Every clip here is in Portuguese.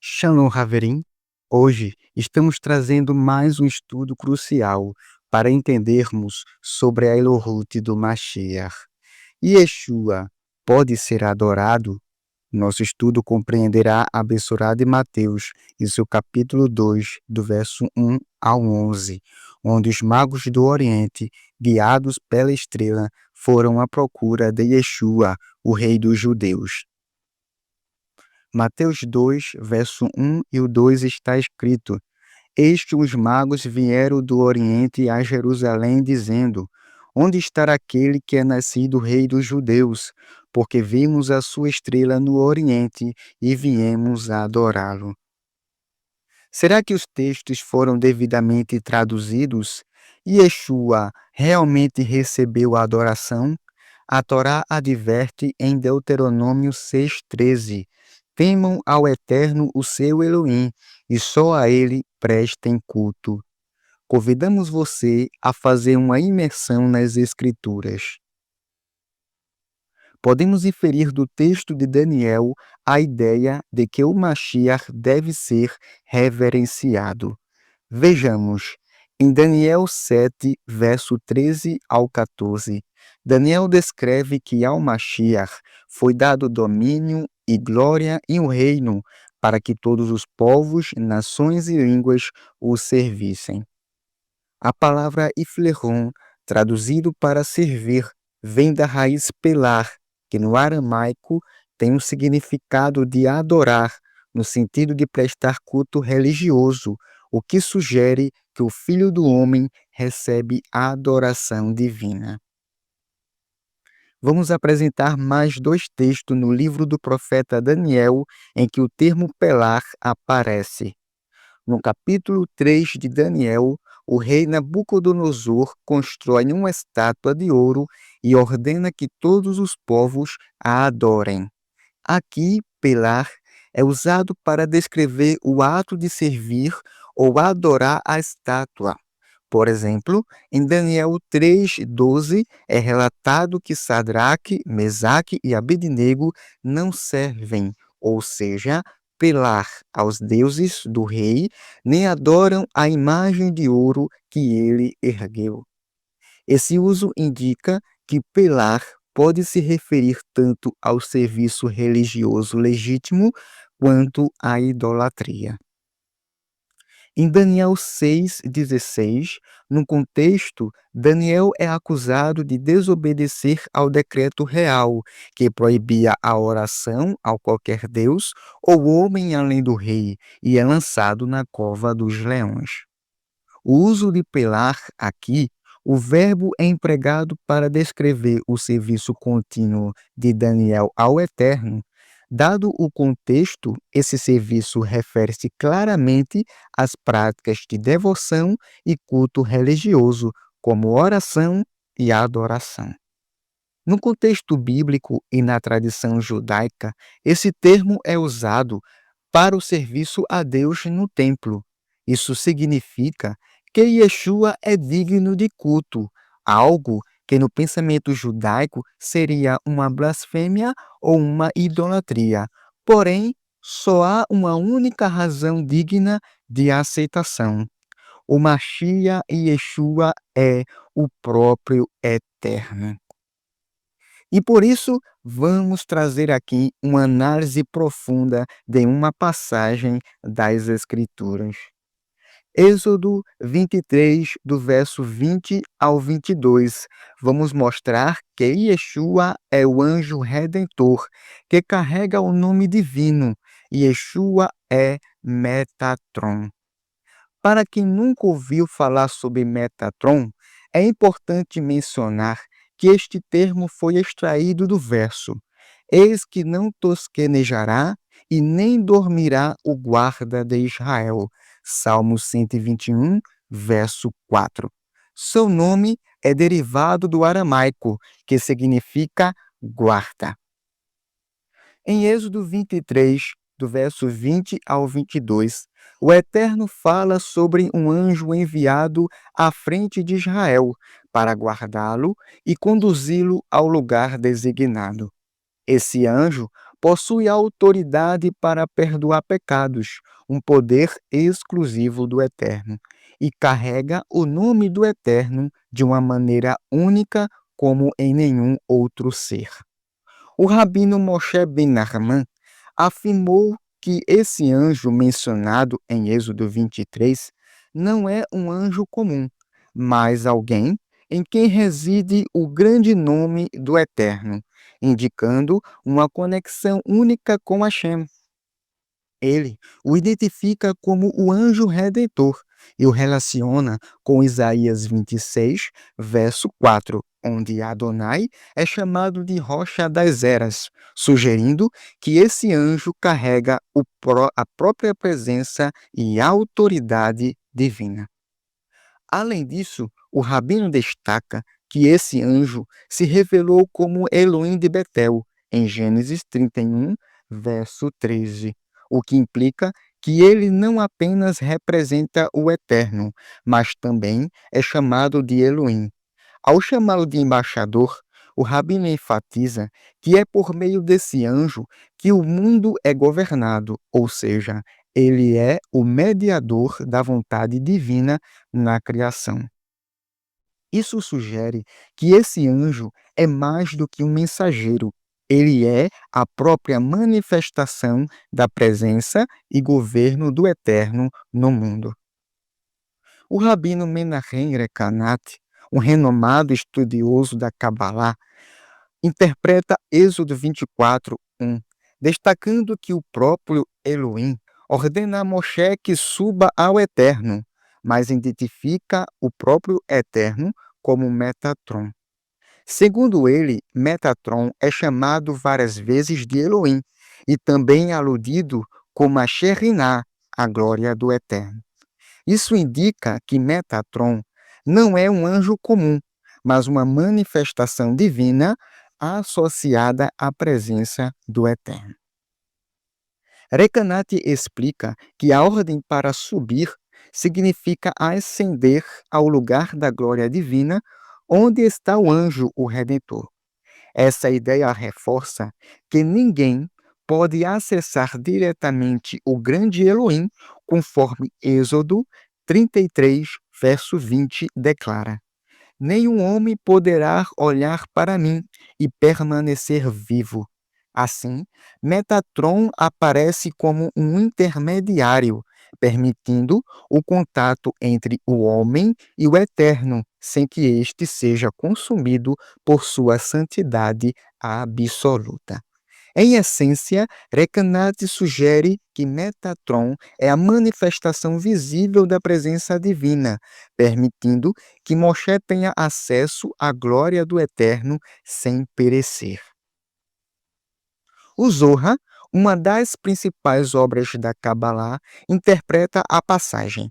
Shalom Haverim. Hoje estamos trazendo mais um estudo crucial para entendermos sobre a Elohut do Mashiach. Yeshua pode ser adorado? Nosso estudo compreenderá a Bessorá de Mateus, em seu capítulo 2, do verso 1 ao 11, onde os magos do Oriente, guiados pela estrela, foram à procura de Yeshua, o rei dos judeus. Mateus 2, verso 1 e o 2 está escrito: Eis que os magos vieram do Oriente a Jerusalém, dizendo: Onde está aquele que é nascido rei dos judeus? Porque vimos a sua estrela no Oriente e viemos a adorá-lo. Será que os textos foram devidamente traduzidos? Yeshua realmente recebeu a adoração? A Torá adverte em Deuteronômio 6,13: Temam ao Eterno o seu Elohim, e só a ele prestem culto. Convidamos você a fazer uma imersão nas Escrituras. Podemos inferir do texto de Daniel a ideia de que o Mashiach deve ser reverenciado. Vejamos, em Daniel 7, verso 13 ao 14, Daniel descreve que ao Mashiach foi dado domínio e glória e um reino para que todos os povos, nações e línguas o servissem. A palavra Ifleron, traduzido para servir, vem da raiz pelar, que no aramaico tem o significado de adorar, no sentido de prestar culto religioso, o que sugere que o Filho do Homem recebe a adoração divina. Vamos apresentar mais dois textos no livro do profeta Daniel, em que o termo pelar aparece. No capítulo 3 de Daniel, o rei Nabucodonosor constrói uma estátua de ouro e ordena que todos os povos a adorem. Aqui, pelar é usado para descrever o ato de servir ou adorar a estátua. Por exemplo, em Daniel 3:12 é relatado que Sadraque, Mesaque e Abednego não servem, ou seja, pelar aos deuses do rei, nem adoram a imagem de ouro que ele ergueu. Esse uso indica que pelar pode se referir tanto ao serviço religioso legítimo quanto à idolatria. Em Daniel 6,16, no contexto, Daniel é acusado de desobedecer ao decreto real, que proibia a oração ao qualquer deus ou homem além do rei, e é lançado na cova dos leões. O uso de pelar aqui, o verbo é empregado para descrever o serviço contínuo de Daniel ao Eterno. Dado o contexto, esse serviço refere-se claramente às práticas de devoção e culto religioso, como oração e adoração. No contexto bíblico e na tradição judaica, esse termo é usado para o serviço a Deus no templo. Isso significa que Yeshua é digno de culto, algo que no pensamento judaico seria uma blasfêmia ou uma idolatria. Porém, só há uma única razão digna de aceitação. O Mashiach Yeshua é o próprio Eterno. E por isso, vamos trazer aqui uma análise profunda de uma passagem das Escrituras. Êxodo 23, do verso 20 ao 22, vamos mostrar que Yeshua é o anjo redentor, que carrega o nome divino. Yeshua é Metatron. Para quem nunca ouviu falar sobre Metatron, é importante mencionar que este termo foi extraído do verso: Eis que não tosquenejará e nem dormirá o guarda de Israel. Salmo 121, verso 4. Seu nome é derivado do aramaico, que significa guarda. Em Êxodo 23, do verso 20 ao 22, o Eterno fala sobre um anjo enviado à frente de Israel para guardá-lo e conduzi-lo ao lugar designado. Esse anjo possui autoridade para perdoar pecados, um poder exclusivo do Eterno, e carrega o nome do Eterno de uma maneira única como em nenhum outro ser. O rabino Moshe Ben Nahman afirmou que esse anjo mencionado em Êxodo 23 não é um anjo comum, mas alguém em quem reside o grande nome do Eterno, indicando uma conexão única com Hashem. Ele o identifica como o anjo redentor e o relaciona com Isaías 26, verso 4, onde Adonai é chamado de Rocha das Eras, sugerindo que esse anjo carrega a própria presença e autoridade divina. Além disso, o rabino destaca que esse anjo se revelou como Elohim de Betel, em Gênesis 31, verso 13, o que implica que ele não apenas representa o Eterno, mas também é chamado de Elohim. Ao chamá-lo de embaixador, o rabino enfatiza que é por meio desse anjo que o mundo é governado, ou seja, ele é o mediador da vontade divina na criação. Isso sugere que esse anjo é mais do que um mensageiro. Ele é a própria manifestação da presença e governo do Eterno no mundo. O rabino Menahem Rekanat, um renomado estudioso da Kabbalah, interpreta Êxodo 24, 1, destacando que o próprio Elohim ordena a Moshe que suba ao Eterno, mas identifica o próprio Eterno como Metatron. Segundo ele, Metatron é chamado várias vezes de Elohim e também aludido como a Shekhinah, a glória do Eterno. Isso indica que Metatron não é um anjo comum, mas uma manifestação divina associada à presença do Eterno. Recanati explica que a ordem para subir significa ascender ao lugar da glória divina, onde está o anjo, o Redentor. Essa ideia reforça que ninguém pode acessar diretamente o grande Elohim, conforme Êxodo 33, verso 20 declara: nenhum homem poderá olhar para mim e permanecer vivo. Assim, Metatron aparece como um intermediário, permitindo o contato entre o homem e o Eterno, sem que este seja consumido por sua santidade absoluta. Em essência, Recanati sugere que Metatron é a manifestação visível da presença divina, permitindo que Moshe tenha acesso à glória do Eterno sem perecer. O Zohar, uma das principais obras da Kabbalah, interpreta a passagem.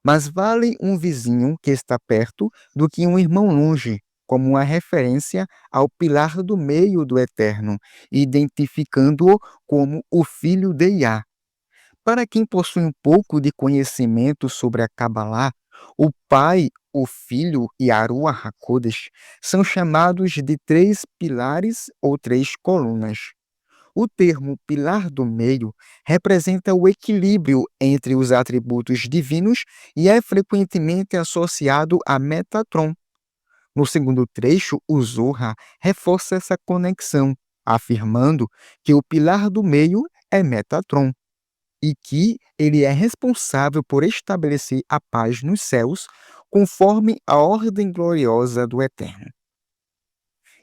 Mas vale um vizinho que está perto do que um irmão longe, como uma referência ao pilar do meio do Eterno, identificando-o como o filho de Yah. Para quem possui um pouco de conhecimento sobre a Kabbalah, o pai, o filho e a Ruach HaKodesh são chamados de três pilares ou três colunas. O termo pilar do meio representa o equilíbrio entre os atributos divinos e é frequentemente associado a Metatron. No segundo trecho, o Zohar reforça essa conexão, afirmando que o pilar do meio é Metatron e que ele é responsável por estabelecer a paz nos céus, conforme a ordem gloriosa do Eterno.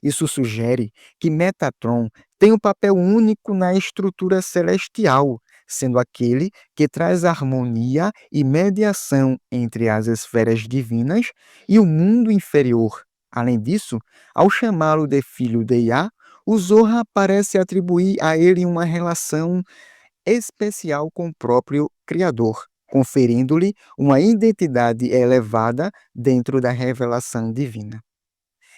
Isso sugere que Metatron tem um papel único na estrutura celestial, sendo aquele que traz harmonia e mediação entre as esferas divinas e o mundo inferior. Além disso, ao chamá-lo de filho de Yah, o Zohar parece atribuir a ele uma relação especial com o próprio Criador, conferindo-lhe uma identidade elevada dentro da revelação divina.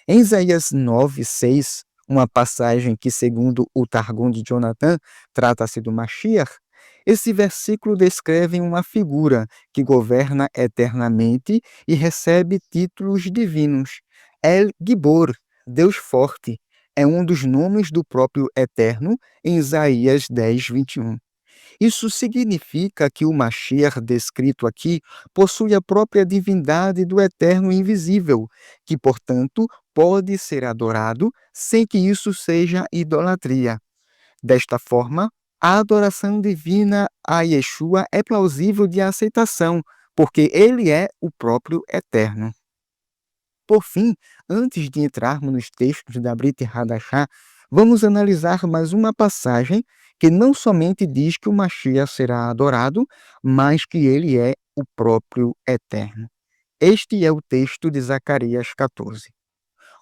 Em Isaías 9, 6, uma passagem que, segundo o Targum de Jonathan, trata-se do Mashiach, esse versículo descreve uma figura que governa eternamente e recebe títulos divinos. El Gibor, Deus forte, é um dos nomes do próprio Eterno em Isaías 10:21. Isso significa que o Mashiach descrito aqui possui a própria divindade do Eterno Invisível, que, portanto, pode ser adorado sem que isso seja idolatria. Desta forma, a adoração divina a Yeshua é plausível de aceitação, porque ele é o próprio Eterno. Por fim, antes de entrarmos nos textos da Brit Hadashah, vamos analisar mais uma passagem que não somente diz que o Mashiach será adorado, mas que ele é o próprio Eterno. Este é o texto de Zacarias 14.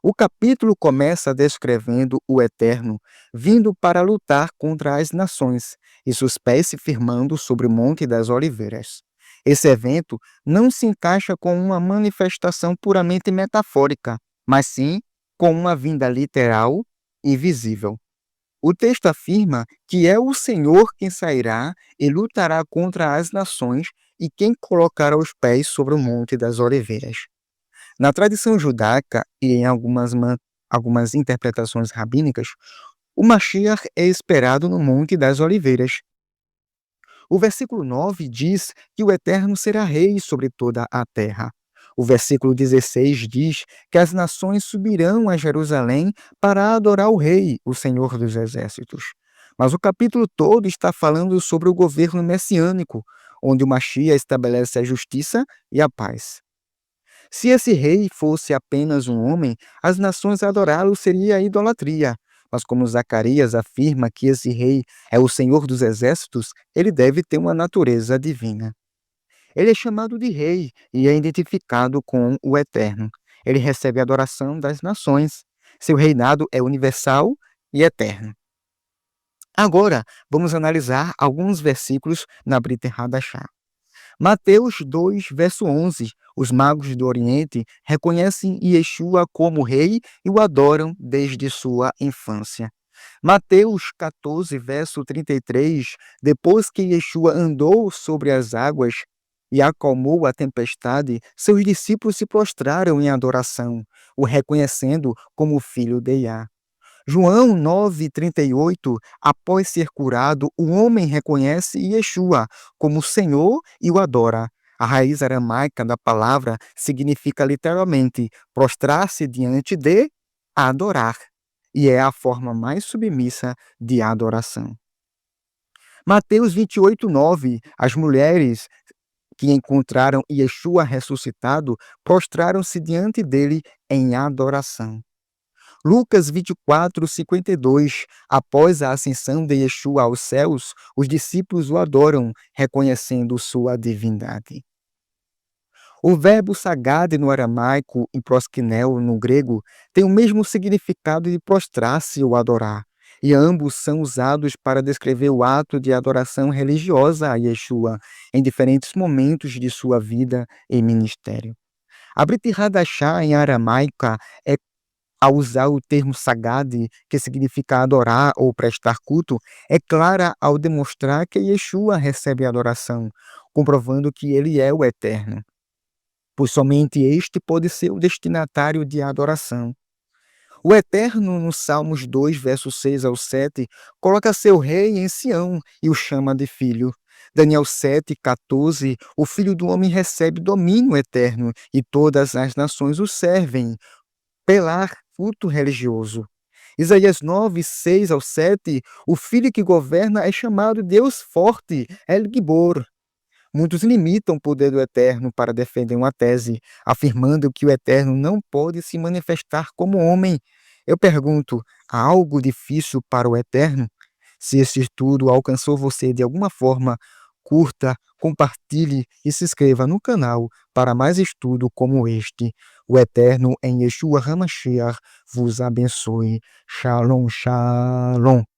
O capítulo começa descrevendo o Eterno vindo para lutar contra as nações e seus pés se firmando sobre o Monte das Oliveiras. Esse evento não se encaixa com uma manifestação puramente metafórica, mas sim com uma vinda literal e visível. O texto afirma que é o Senhor quem sairá e lutará contra as nações e quem colocará os pés sobre o Monte das Oliveiras. Na tradição judaica e em algumas interpretações rabínicas, o Mashiach é esperado no Monte das Oliveiras. O versículo 9 diz que o Eterno será rei sobre toda a terra. O versículo 16 diz que as nações subirão a Jerusalém para adorar o Rei, o Senhor dos Exércitos. Mas o capítulo todo está falando sobre o governo messiânico, onde o Mashiach estabelece a justiça e a paz. Se esse rei fosse apenas um homem, as nações adorá-lo seria idolatria. Mas como Zacarias afirma que esse rei é o Senhor dos Exércitos, ele deve ter uma natureza divina. Ele é chamado de rei e é identificado com o Eterno. Ele recebe a adoração das nações. Seu reinado é universal e eterno. Agora, vamos analisar alguns versículos na Brit Hadashah. Mateus 2, verso 11. Os magos do Oriente reconhecem Yeshua como rei e o adoram desde sua infância. Mateus 14, verso 33. Depois que Yeshua andou sobre as águas e acalmou a tempestade, seus discípulos se prostraram em adoração, o reconhecendo como filho de Yah. João 9:38, após ser curado, o homem reconhece Yeshua como Senhor e o adora. A raiz aramaica da palavra significa literalmente prostrar-se diante de adorar, e é a forma mais submissa de adoração. Mateus 28:9, as mulheres que encontraram Yeshua ressuscitado prostraram-se diante dele em adoração. Lucas 24:52. Após a ascensão de Yeshua aos céus, os discípulos o adoram, reconhecendo sua divindade. O verbo sagade no aramaico e proskinel no grego tem o mesmo significado de prostrar-se ou adorar, e ambos são usados para descrever o ato de adoração religiosa a Yeshua em diferentes momentos de sua vida e ministério. A Brit Hadashah em aramaica é ao usar o termo sagade, que significa adorar ou prestar culto, é clara ao demonstrar que Yeshua recebe adoração, comprovando que ele é o Eterno, pois somente este pode ser o destinatário de adoração. O Eterno, no Salmos 2, versos 6 ao 7, coloca seu rei em Sião e o chama de filho. Daniel 7:14, o Filho do Homem recebe domínio eterno e todas as nações o servem. Pelar, culto religioso. Isaías 9, 6 ao 7, o filho que governa é chamado Deus forte, El Gibor. Muitos limitam o poder do Eterno para defender uma tese, afirmando que o Eterno não pode se manifestar como homem. Eu pergunto, há algo difícil para o Eterno? Se esse estudo alcançou você de alguma forma, curta, compartilhe e se inscreva no canal para mais estudo como este. O Eterno em Yeshua HaMashiach vos abençoe. Shalom, shalom.